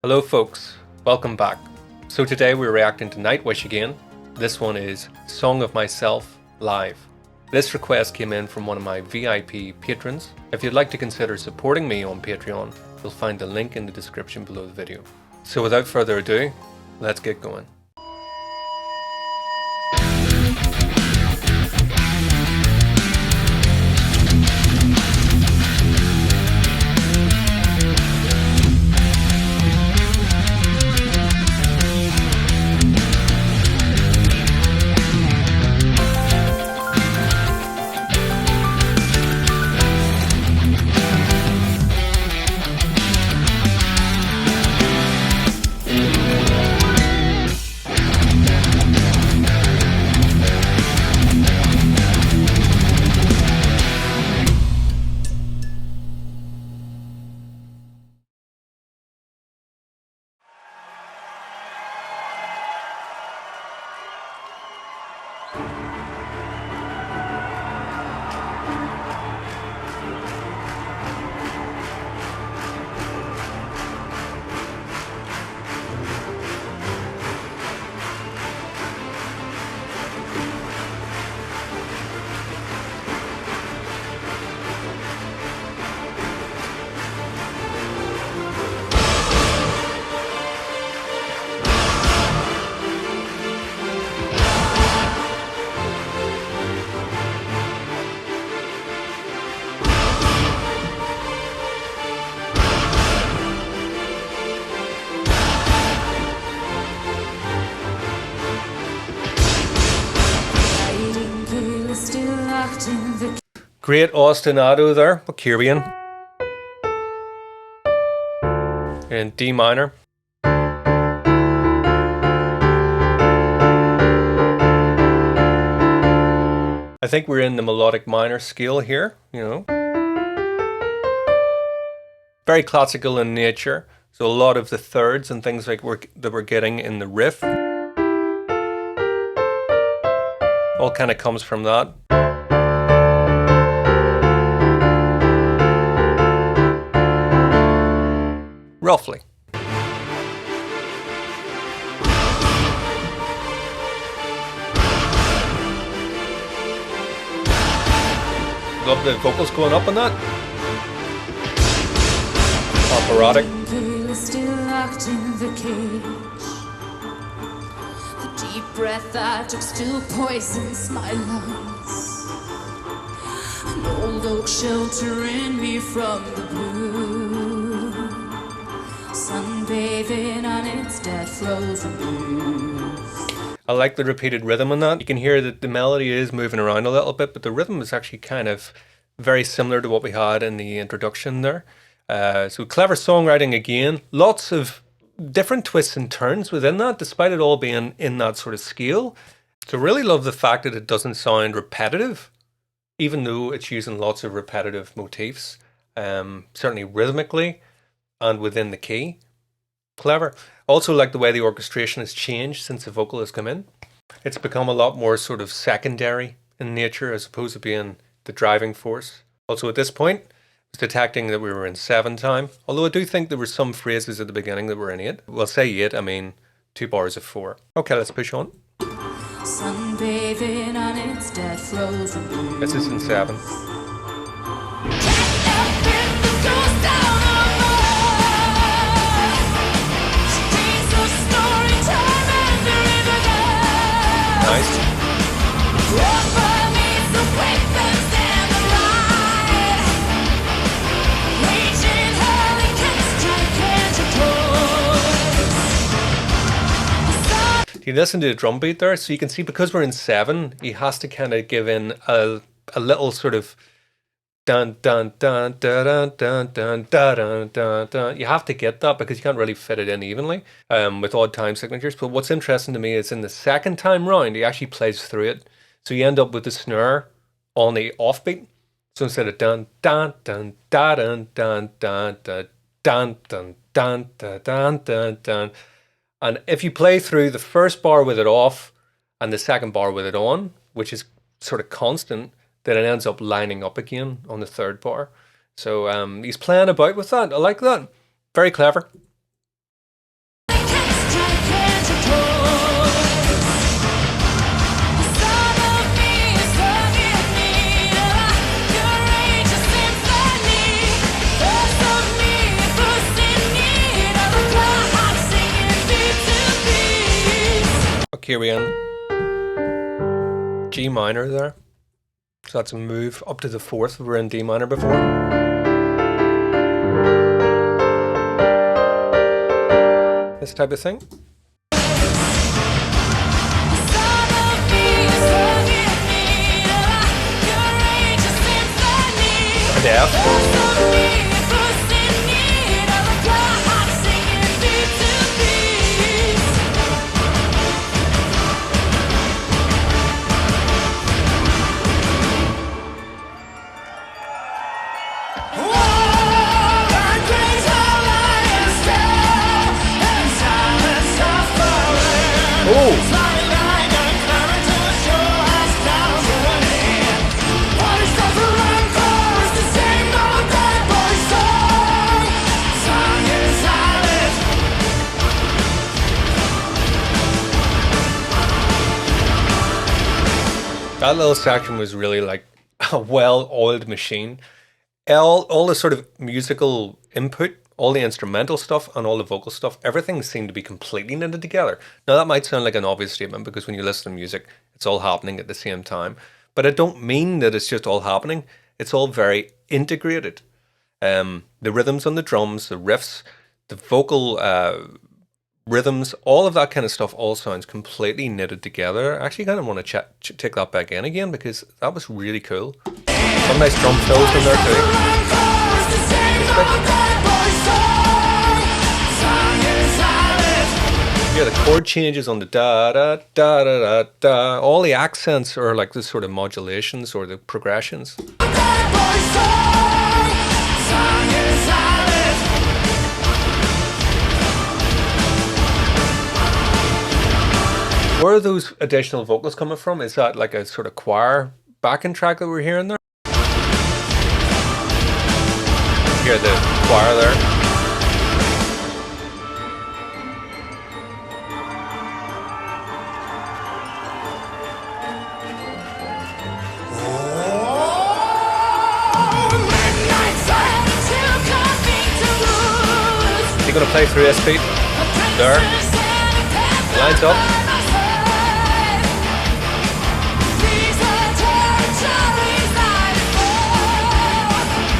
Hello folks, welcome back. So today we're reacting to Nightwish again. This one is Song of Myself Live. This request came in from one of my VIP patrons. If you'd like to consider supporting me on Patreon, you'll find the link in the description below the video. So without further ado, let's get going. Great ostinato there, Caribbean. In D minor. I think we're in the melodic minor scale here, you know. Very classical in nature. So a lot of the thirds and things like that we're getting in the riff all kind of comes from that. Roughly. Love the vocals going up on that. Operatic. The deep breath I took still poisons my lungs. An old oak sheltering me from the blue. Sunbathing on its dead frozen blues. I like the repeated rhythm on that. You can hear that the melody is moving around a little bit, but the rhythm is actually kind of very similar to what we had in the introduction there. So clever songwriting again. Lots of different twists and turns within that, despite it all being in that sort of scale. So really love the fact that it doesn't sound repetitive, even though it's using lots of repetitive motifs, certainly rhythmically and within the key. Clever. Also like the way the orchestration has changed since the vocal has come in. It's become a lot more sort of secondary in nature as opposed to being the driving force. Also at this point, I was detecting that we were in 7 time, although I do think there were some phrases at the beginning that were in 8. Well, say 8, I mean 2 bars of 4. Okay, let's push on. Sunbathing on its dead frozen blues. This is in 7. Nice. You listen to the drum beat there, so you can see because we're in 7, he has to kind of give in a little sort of dun dun dun dun dun dun dun dun dun dun. You have to get that because you can't really fit it in evenly with odd time signatures. But what's interesting to me is in the second time round, he actually plays through it. So you end up with the snare on the offbeat. So instead of dun dun dun dun dun dun dun dun dun dun dun dun dun dun. And if you play through the first bar with it off and the second bar with it on, which is sort of constant, then it ends up lining up again on the third bar. So he's playing about with that. I like that. Very clever. Here we in G minor there. So that's a move up to the fourth. We were in D minor before. This type of thing. And F. That little section was really like a well-oiled machine. All the sort of musical input, all the instrumental stuff and all the vocal stuff, everything seemed to be completely knitted together. Now that might sound like an obvious statement because when you listen to music, it's all happening at the same time. But I don't mean that it's just all happening. It's all very integrated. The rhythms on the drums, the riffs, the vocal rhythms, all of that kind of stuff all sounds completely knitted together. I actually kind of want to take that back in again because that was really cool. Some nice drum fills in there too. Yeah, the chord changes on the da da da da da da. All the accents are like the sort of modulations or the progressions. Where are those additional vocals coming from? Is that like a sort of choir backing track that we're hearing there? Hear the choir there. Is he going to play through this beat? There. Lines up.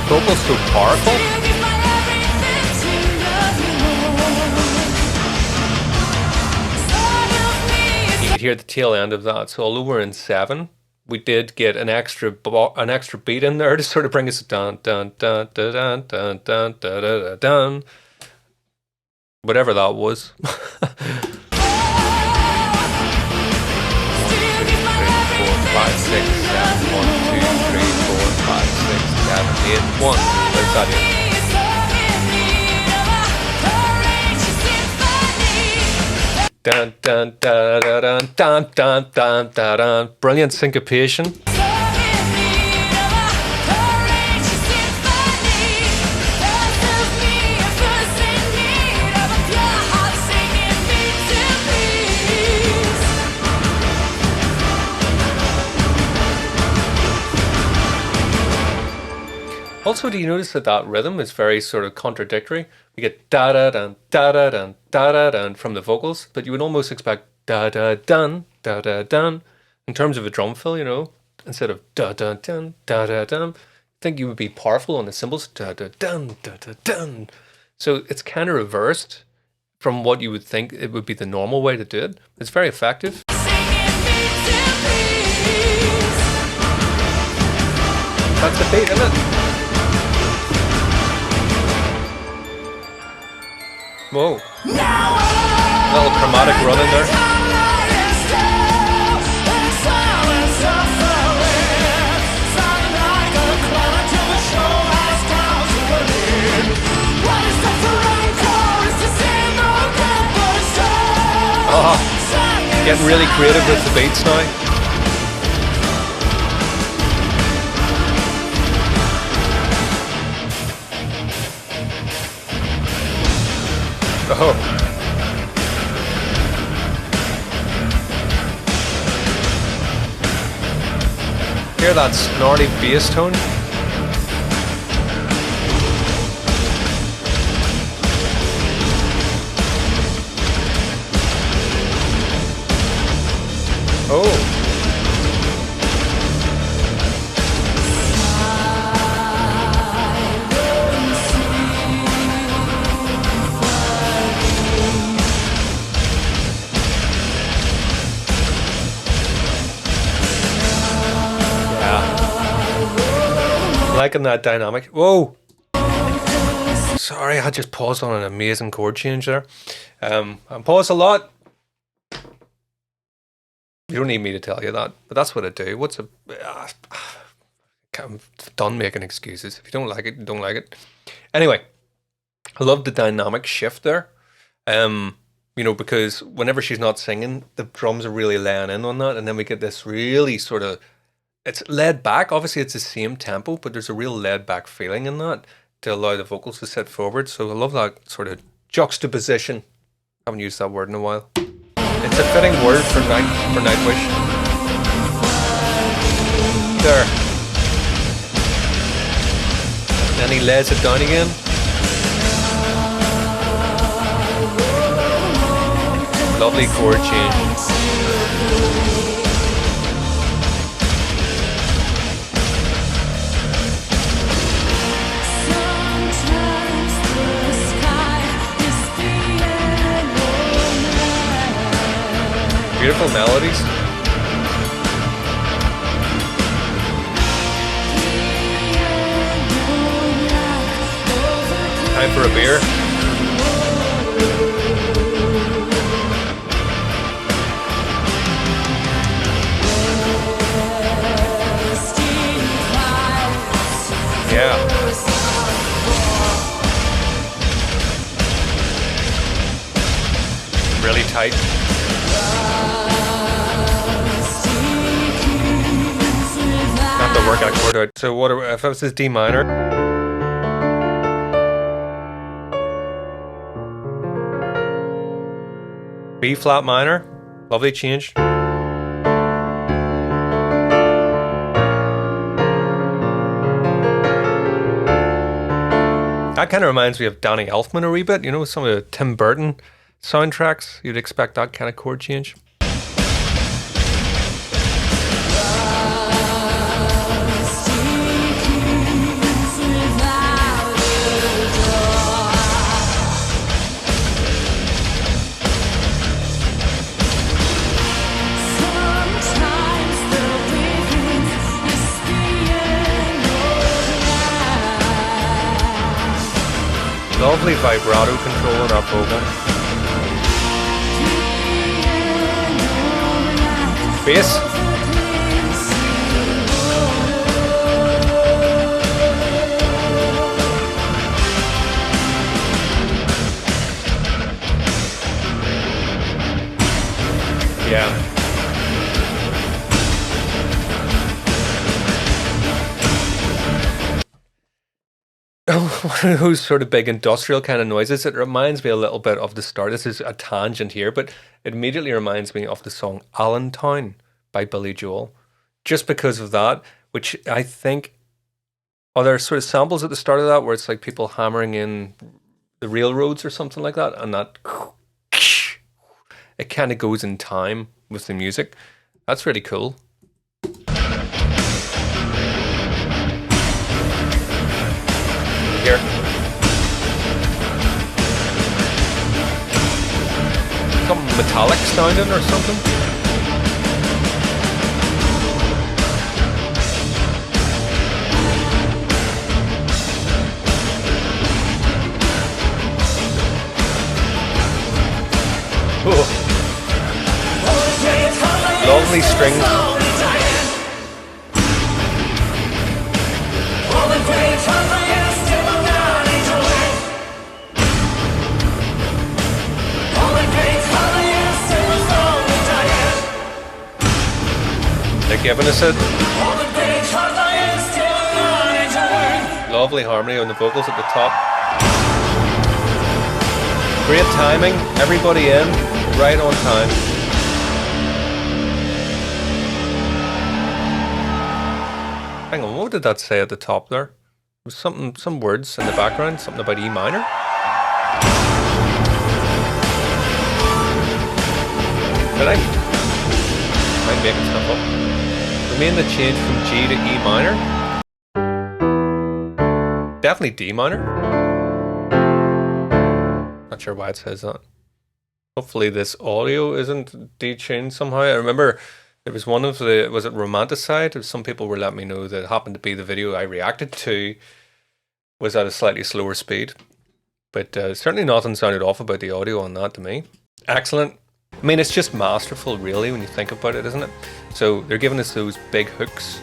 Vocals so powerful. You could hear the tail end of that. So although we're in 7, we did get an extra beat in there to sort of bring us dun dun dun dun dun dun dun dun dun dun. Whatever that was. 1, 2, 3, 4, 5, 6, 7. 1, 2, 3, 4, 5, 6, 7, 8, 1. Where's that here? Dun dun dun dun dun dun dun dun dun. Brilliant syncopation. Also, do you notice that that rhythm is very sort of contradictory? We get da-da-dun, da-da-dun, da-da-dun from the vocals, but you would almost expect da-da-dun, da-da-dun in terms of a drum fill, you know, instead of da-da-dun, da-da-dun. I think you would be powerful on the cymbals, da-da-dun, da-da-dun. So it's kind of reversed from what you would think it would be the normal way to do it. It's very effective. That's the beat, isn't it? Whoa. A little chromatic run in there. Oh, getting really creative with the beats now. Oh. Hear that snarly bass tone? liking that dynamic. Whoa! Sorry, I just paused on an amazing chord change there. I pause a lot. You don't need me to tell you that, but that's what I do. I'm done making excuses. If you don't like it, you don't like it. Anyway, I love the dynamic shift there. You know, because whenever she's not singing, the drums are really laying in on that, and then we get this really sort of, it's laid back. Obviously, it's the same tempo, but there's a real laid back feeling in that to allow the vocals to sit forward. So I love that sort of juxtaposition. I haven't used that word in a while. It's a fitting word for Nightwish. There. Then he lays it down again. Lovely chord change. Beautiful melodies. Time for a beer. Yeah. Really tight. Not the workout chord out. So what if this is D minor? B flat minor. Lovely change. That kind of reminds me of Danny Elfman a wee bit. You know, some of the Tim Burton soundtracks. You'd expect that kind of chord change. Lovely vibrato control on that vocal. Bass. Yeah. One of those sort of big industrial kind of noises. It reminds me a little bit of the start. This is a tangent here, but it immediately reminds me of the song Allentown by Billy Joel. Just because of that, which I think, are there sort of samples at the start of that where it's like people hammering in the railroads or something like that, and that it kind of goes in time with the music. That's really cool. Here. Something metallic sounding or something. Oh. Lovely strings. They're giving us it. Lovely harmony on the vocals at the top. Great timing, everybody in, right on time. Hang on, what did that say at the top there? There was some words in the background, something about E minor. Did I'm making stuff up. Remain the change from G to E minor. Definitely D minor. Not sure why it says that. Hopefully this audio isn't detuned somehow. I remember There was one of the, was it Romanticide? Some people were letting me know that it happened to be the video I reacted to was at a slightly slower speed. But certainly nothing sounded off about the audio on that to me. Excellent. I mean, it's just masterful, really, when you think about it, isn't it? So they're giving us those big hooks,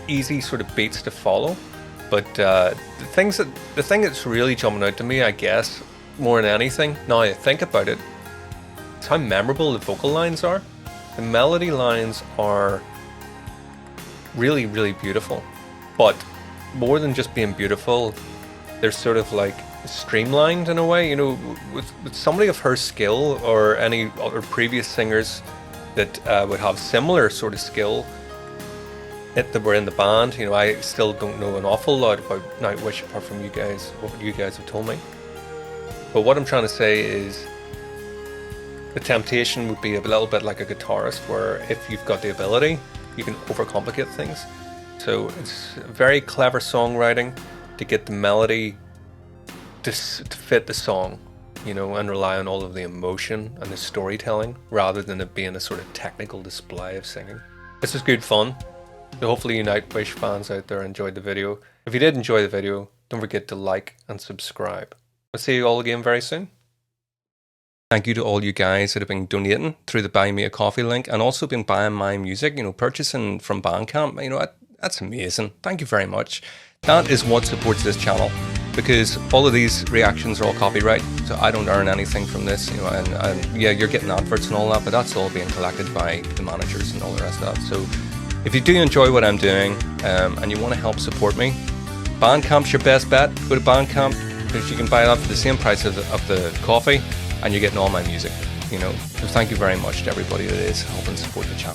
easy sort of beats to follow. But the thing that's really jumping out to me, I guess, more than anything, now I think about it, is how memorable the vocal lines are. The melody lines are really, really beautiful. But more than just being beautiful, they're sort of like streamlined in a way. You know, with somebody of her skill or any other previous singers that would have similar sort of skill that were in the band, you know, I still don't know an awful lot about Nightwish apart from you guys, what you guys have told me. But what I'm trying to say is the temptation would be a little bit like a guitarist, where if you've got the ability, you can overcomplicate things. So it's very clever songwriting to get the melody to fit the song, you know, and rely on all of the emotion and the storytelling rather than it being a sort of technical display of singing. This is good fun. So hopefully you Nightwish fans out there enjoyed the video. If you did enjoy the video, don't forget to like and subscribe. I'll see you all again very soon. Thank you to all you guys that have been donating through the Buy Me a Coffee link and also been buying my music, you know, purchasing from Bandcamp. You know, that's amazing. Thank you very much. That is what supports this channel, because all of these reactions are all copyright, so I don't earn anything from this, you know, and yeah, you're getting adverts and all that, but that's all being collected by the managers and all the rest of that. So if you do enjoy what I'm doing and you want to help support me, Bandcamp's your best bet. Go to Bandcamp because you can buy that for the same price of the coffee and you're getting all my music, you know. So thank you very much to everybody that is helping support the channel.